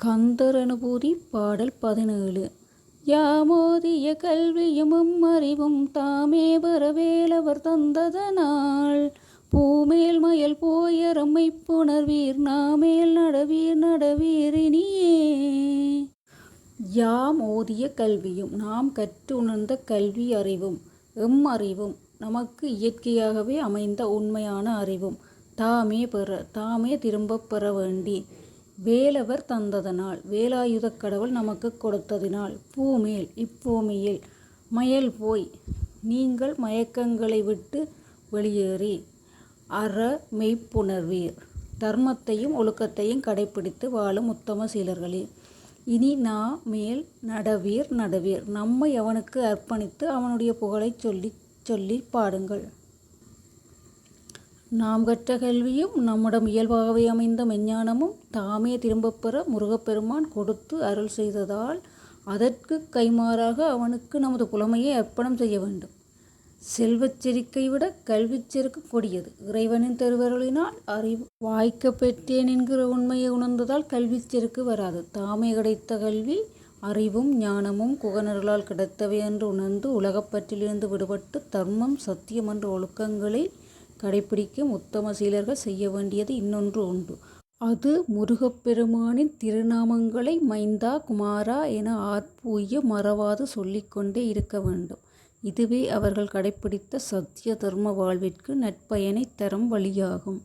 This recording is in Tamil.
கந்தர் அனுபூதி பாடல் 17. யாமோதிய கல்வியும் அறிவும் தாமே வரவேலவர் தந்ததனால் பூமேல் மயல் போயரம்மை புணர்வீர் நாமேல் நடவீர் நடவீரினியே. யாம் ஓதிய கல்வியும் நாம் கற்று உணர்ந்த கல்வி அறிவும் அறிவும் நமக்கு இயற்கையாகவே அமைந்த உண்மையான அறிவும் தாமே திரும்பப் பெற வேண்டி வேலவர் தந்ததனால் வேலாயுதக் கடவுள் நமக்கு கொடுத்ததினால் பூமேல் இப்பூமியில் மயல் போய் நீங்கள் மயக்கங்களை விட்டு வெளியேறி அற மெய்ப்புணர்வீர் தர்மத்தையும் ஒழுக்கத்தையும் கடைப்பிடித்து வாழும் உத்தம சீலர்களே. இனி மேல் நடவீர் நம்மை அவனுக்கு அர்ப்பணித்து அவனுடைய புகழை சொல்லி பாடுங்கள். நாம் கற்ற கல்வியும் நம்மிடம் இயல்பாகவே அமைந்த மெஞ்ஞானமும் தாமே திரும்பப் பெற முருகப்பெருமான் கொடுத்து அருள் செய்ததால் அதற்கு கைமாறாக அவனுக்கு நமது புலமையை அர்ப்பணம் செய்ய வேண்டும். செல்வச் செருக்கை விட கல்விச் செருக்கு கொடியது. இறைவனின் திருவருளினால் அறிவு வாய்க்க பெற்றேன் என்கிற உண்மையை உணர்ந்ததால் கல்விச் செருக்கு வராது. தாமே கிடைத்த கல்வி அறிவும் ஞானமும் குகனர்களால் கிடைத்தவை என்று உணர்ந்து உலகப்பற்றிலிருந்து விடுபட்டு தர்மம் சத்தியம் என்ற ஒழுக்கங்களை கடைப்பிடிக்கும் உத்தம சீலர்கள் செய்ய வேண்டியது இன்னொன்று உண்டு. அது முருகப்பெருமானின் திருநாமங்களை மைந்தா குமாரா என ஆர்ப்பூய மறவாது சொல்லிக்கொண்டே இருக்க வேண்டும். இதுவே அவர்கள் கடைப்பிடித்த சத்திய தர்ம வாழ்விற்கு நற்பயனை தரும் வழியாகும்.